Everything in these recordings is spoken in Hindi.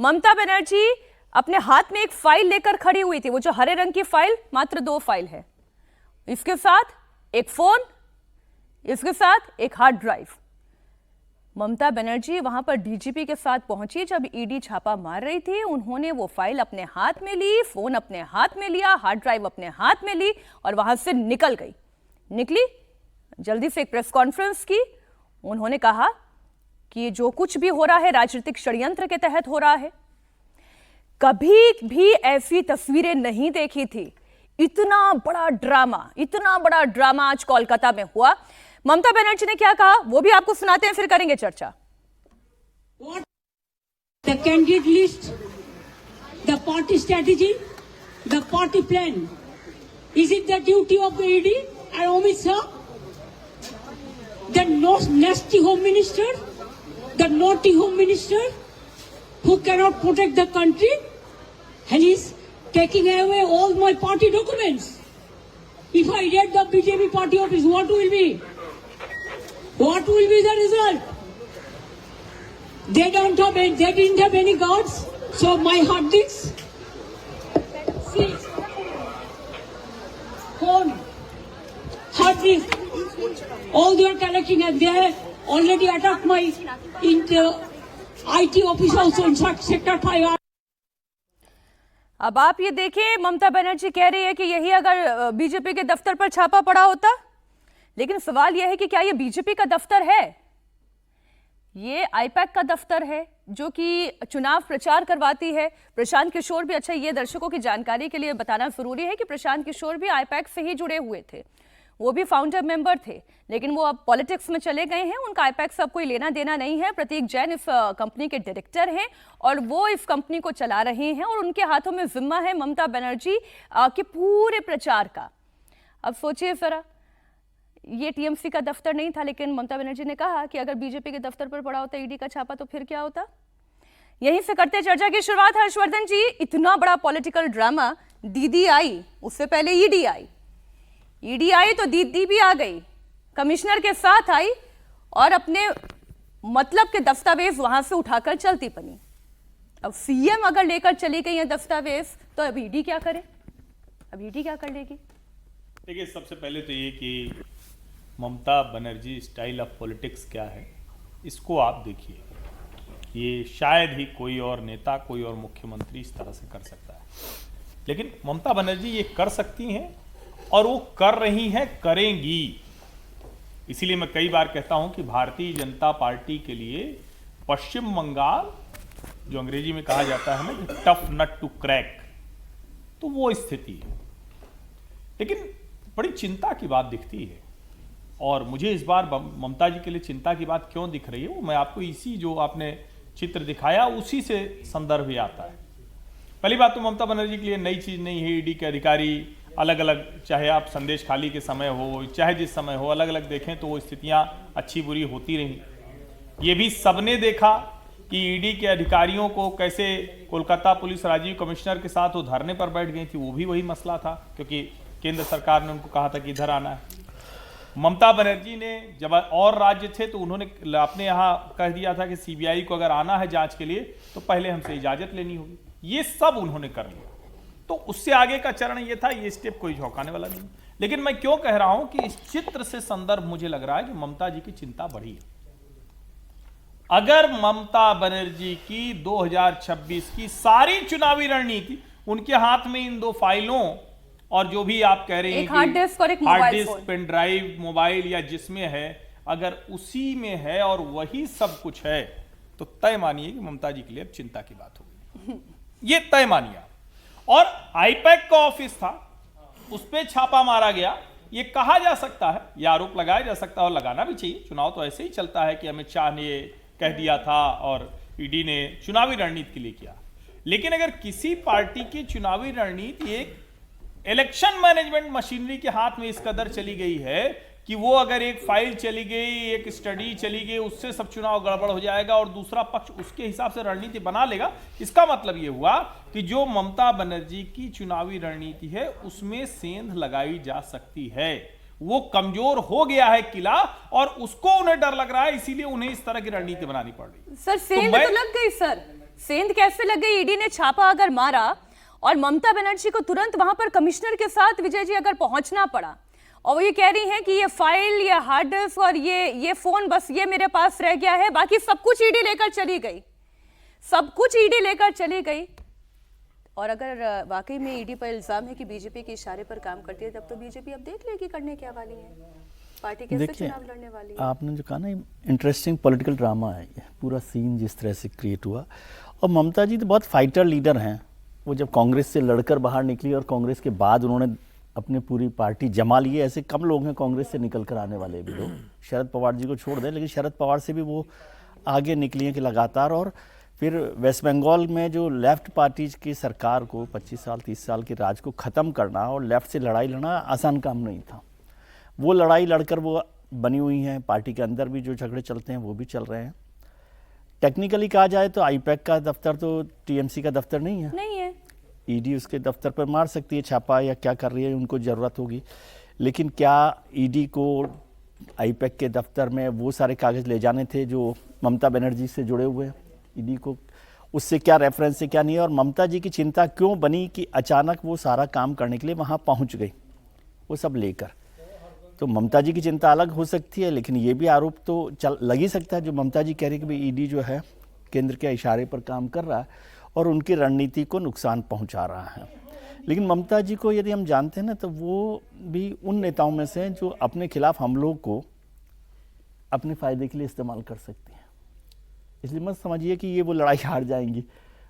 ममता बनर्जी अपने हाथ में एक फाइल लेकर खड़ी हुई थी, वो जो हरे रंग की फाइल, मात्र 2 फाइल है, इसके साथ एक फोन, इसके साथ एक हार्ड ड्राइव। ममता बनर्जी वहां पर डीजीपी के साथ पहुंची जब ईडी छापा मार रही थी। उन्होंने वो फाइल अपने हाथ में ली, फोन अपने हाथ में लिया, हार्ड ड्राइव अपने हाथ में ली और वहां से निकली, जल्दी से एक प्रेस कॉन्फ्रेंस की। उन्होंने कहा कि जो कुछ भी हो रहा है राजनीतिक षड्यंत्र के तहत हो रहा है। कभी भी ऐसी तस्वीरें नहीं देखी थी। इतना बड़ा ड्रामा आज कोलकाता में हुआ। ममता बनर्जी ने क्या कहा वो भी आपको सुनाते हैं, फिर करेंगे चर्चा। The candidate list, the party strategy, the party plan. Is it the duty of the ED and Amit Shah? The nasty home minister, the naughty home minister who cannot protect the country and is taking away all my party documents. If I get the BJP party office, what will be? What will be the result? They didn't have any guards, so my hard disks, see, phone, hard disk, all they are collecting, and they have already attacked my IT office also in Sector 5. अब आप ये देखिए, ममता बनर्जी कह रही है कि यही अगर बीजेपी के दफ्तर पर छापा पड़ा होता, लेकिन सवाल यह है कि क्या ये बीजेपी का दफ्तर है? ये आईपैक का दफ्तर है जो कि चुनाव प्रचार करवाती है। प्रशांत किशोर भी, अच्छा ये दर्शकों की जानकारी के लिए बताना जरूरी है कि प्रशांत किशोर भी आईपैक से ही जुड़े हुए थे, वो भी फाउंडर मेंबर थे, लेकिन वो अब पॉलिटिक्स में चले गए हैं। उनका आईपैक से अब कोई लेना देना नहीं है। प्रतीक जैन इस कंपनी के डायरेक्टर हैं और वो इस कंपनी को चला रहे हैं और उनके हाथों में जिम्मा है ममता बनर्जी के पूरे प्रचार का। अब सोचिए जरा, ये टीएमसी का दफ्तर नहीं था, लेकिन ममता बनर्जी ने कहा कि अगर बीजेपी के दफ्तर पर पड़ा होता ईडी का छापा तो फिर क्या होता। यहीं से करते चर्चा की शुरुआत। हर्षवर्धन जी, इतना बड़ा पॉलिटिकल ड्रामा, दीदी आई, उससे पहले ईडी आई तो दीदी भी आ गई, कमिश्नर के साथ आई और अपने मतलब के दस्तावेज वहां से उठाकर चलती बनी। अब सीएम अगर लेकर चली गई है दस्तावेज तो अब ईडी क्या करे? अब ईडी क्या कर लेगी? देखिए, सबसे पहले तो ये कि Mamata Banerjee style of politics क्या है, इसको आप देखिए। ये शायद ही कोई और नेता, कोई और मुख्यमंत्री इस तरह से कर सकता है, लेकिन ममता बनर्जी ये कर सकती हैं और वो कर रही हैं, करेंगी। इसीलिए मैं कई बार कहता हूं कि भारतीय जनता पार्टी के लिए पश्चिम बंगाल, जो अंग्रेजी में कहा जाता है ना कि टफ नट टू क्रैक, तो वो स्थिति है। लेकिन बड़ी चिंता की बात दिखती है, और मुझे इस बार ममता जी के लिए चिंता की बात क्यों दिख रही है वो मैं आपको इसी जो आपने चित्र दिखाया उसी से संदर्भ ही आता है। पहली बात तो ममता बनर्जी के लिए नई चीज नहीं है। ईडी के अधिकारी अलग अलग, चाहे आप संदेश खाली के समय हो, चाहे जिस समय हो, अलग अलग देखें तो वो स्थितियां अच्छी बुरी होती रही। ये भी सबने देखा कि ईडी के अधिकारियों को कैसे कोलकाता पुलिस राजीव कमिश्नर के साथ वो धरने पर बैठ गई थी, वो भी वही मसला था, क्योंकि केंद्र सरकार ने उनको कहा था कि इधर आना है। ममता बनर्जी ने जब और राज्य थे तो उन्होंने अपने यहाँ कह दिया था कि सीबीआई को अगर आना है जांच के लिए तो पहले हमसे इजाजत लेनी होगी। ये सब उन्होंने कर लिया, तो उससे आगे का चरण ये था। ये स्टेप कोई झोंकाने वाला नहीं। लेकिन मैं क्यों कह रहा हूं कि इस चित्र से संदर्भ मुझे लग रहा है कि ममता जी की चिंता बढ़ी है। अगर ममता बनर्जी की 2026 की सारी चुनावी रणनीति उनके हाथ में इन 2 फाइलों और जो भी आप कह रहे हैं हार्ड डिस्क और एक hard disk, pen drive, mobile या जिसमें है, अगर उसी में है और वही सब कुछ है तो तय मानिए कि ममता जी के लिए अब चिंता की बात होगी। ये तय मानिए। और आईपैक का ऑफिस था, उस पर छापा मारा गया, ये कहा जा सकता है, ये आरोप लगाया जा सकता है और लगाना भी चाहिए। चुनाव तो ऐसे ही चलता है कि अमित शाह ने ये कह दिया था और ईडी ने चुनावी रणनीति के लिए किया। लेकिन अगर किसी पार्टी की चुनावी रणनीति एक इलेक्शन मैनेजमेंट मशीनरी के हाथ में इस कदर चली गई है कि वो अगर एक फाइल चली गई, एक स्टडी चली गई, उससे सब चुनाव गड़बड़ हो जाएगा और दूसरा पक्ष उसके हिसाब से रणनीति बना लेगा, इसका मतलब ये हुआ कि जो ममता बनर्जी की चुनावी रणनीति है उसमें सेंध लगाई जा सकती है। वो कमजोर हो गया है किला और उसको उन्हें डर लग रहा है, इसीलिए उन्हें इस तरह की रणनीति बनानी पड़ रही है। सर सेंध तो लग गई सर, सेंध कैसे लग गई? ईडी ने छापा अगर मारा और ममता बनर्जी को तुरंत वहां पर कमिश्नर के साथ विजय जी अगर पहुंचना पड़ा, और वो ये कह रही हैं कि ये फाइल, ये हार्ड डिस्क और ये फोन, बस ये मेरे पास रह गया है, बाकी सब कुछ ईडी लेकर चली गई, सब कुछ ईडी लेकर चली गई। और अगर वाकई में ईडी पर इल्जाम है कि बीजेपी के इशारे पर काम करती है, तब तो बीजेपी अब देख लेगी करने क्या वाली है, पार्टी कैसे चुनाव लड़ने वाली है। आपने जो कहा ना, इंटरेस्टिंग पॉलिटिकल ड्रामा है ये पूरा सीन जिस तरह से क्रिएट हुआ। और ममता जी तो बहुत फाइटर लीडर हैं। वो जब कांग्रेस से लड़कर बाहर निकली और कांग्रेस के बाद उन्होंने अपनी पूरी पार्टी जमा ली है। ऐसे कम लोग हैं कांग्रेस से निकल कर आने वाले भी लोग, शरद पवार जी को छोड़ दें, लेकिन शरद पवार से भी वो आगे निकली हैं कि लगातार। और फिर वेस्ट बंगाल में जो लेफ्ट पार्टी की सरकार को 25 साल 30 साल के राज को ख़त्म करना और लेफ्ट से लड़ाई लड़ना आसान काम नहीं था। वो लड़ाई लड़कर वो बनी हुई हैं। पार्टी के अंदर भी जो झगड़े चलते हैं वो भी चल रहे हैं। टेक्निकली कहा जाए तो आईपैक का दफ्तर तो टीएमसी का दफ्तर नहीं है। ईडी उसके दफ्तर पर मार सकती है छापा, या क्या कर रही है उनको ज़रूरत होगी। लेकिन क्या ईडी को आईपैक के दफ्तर में वो सारे कागज़ ले जाने थे जो ममता बनर्जी से जुड़े हुए हैं? ईडी को उससे क्या रेफरेंस है क्या नहीं है? और ममता जी की चिंता क्यों बनी कि अचानक वो सारा काम करने के लिए वहाँ पहुँच गई वो सब लेकर? तो ममता जी की चिंता अलग हो सकती है, लेकिन ये भी आरोप तो लग ही सकता है जो ममता जी कह रही है कि भाई ईडी जो है केंद्र के इशारे पर काम कर रहा है और उनकी रणनीति को नुकसान पहुंचा रहा है। लेकिन ममता जी को यदि हम जानते हैं ना, तो वो भी उन नेताओं में से हैं जो अपने खिलाफ हमलों को अपने फ़ायदे के लिए इस्तेमाल कर सकती हैं। इसलिए मत समझिए कि ये वो लड़ाई हार जाएंगी।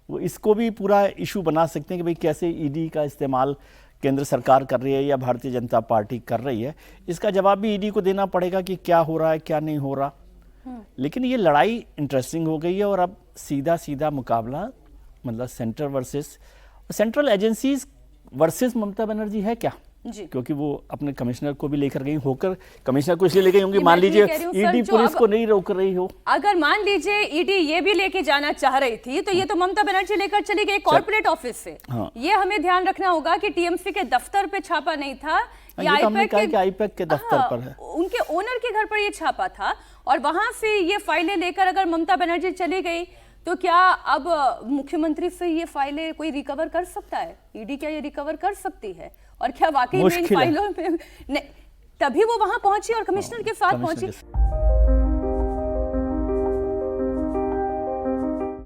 वो इसको भी पूरा इशू बना सकते हैं कि भाई कैसे ईडी का इस्तेमाल केंद्र सरकार कर रही है या भारतीय जनता पार्टी कर रही है। इसका जवाब भी ईडी को देना पड़ेगा कि क्या हो रहा है क्या नहीं हो रहा। लेकिन ये लड़ाई इंटरेस्टिंग हो गई है और अब सीधा सीधा मुकाबला, मतलब central agencies versus Mamata Banerjee है क्या जी। क्योंकि वो अपने कमिश्नर को भी लेकर गई होकर, कमिश्नर को इसलिए ले गई होंगी, मान लीजिए ईडी पुलिस को नहीं रोक रही हो, अगर मान लीजिए ईडी ये भी लेके जाना चाह रही थी, तो ये तो ममता बनर्जी लेकर चली गई कॉर्पोरेट ऑफिस से। हाँ। ये हमें ध्यान रखना होगा कि टीएमसी के दफ्तर पे छापा नहीं था, ये आईपैक के दफ्तर पर है, उनके ओनर के घर पर ये छापा था। और वहां से ये फाइलें लेकर अगर ममता बनर्जी चली गई, तो क्या अब मुख्यमंत्री से ये फाइलें कोई रिकवर कर सकता है? ईडी क्या ये रिकवर कर सकती है? और क्या वाकई में इन फाइलों में तभी वो वहां पहुंची और कमिश्नर के साथ पहुंची?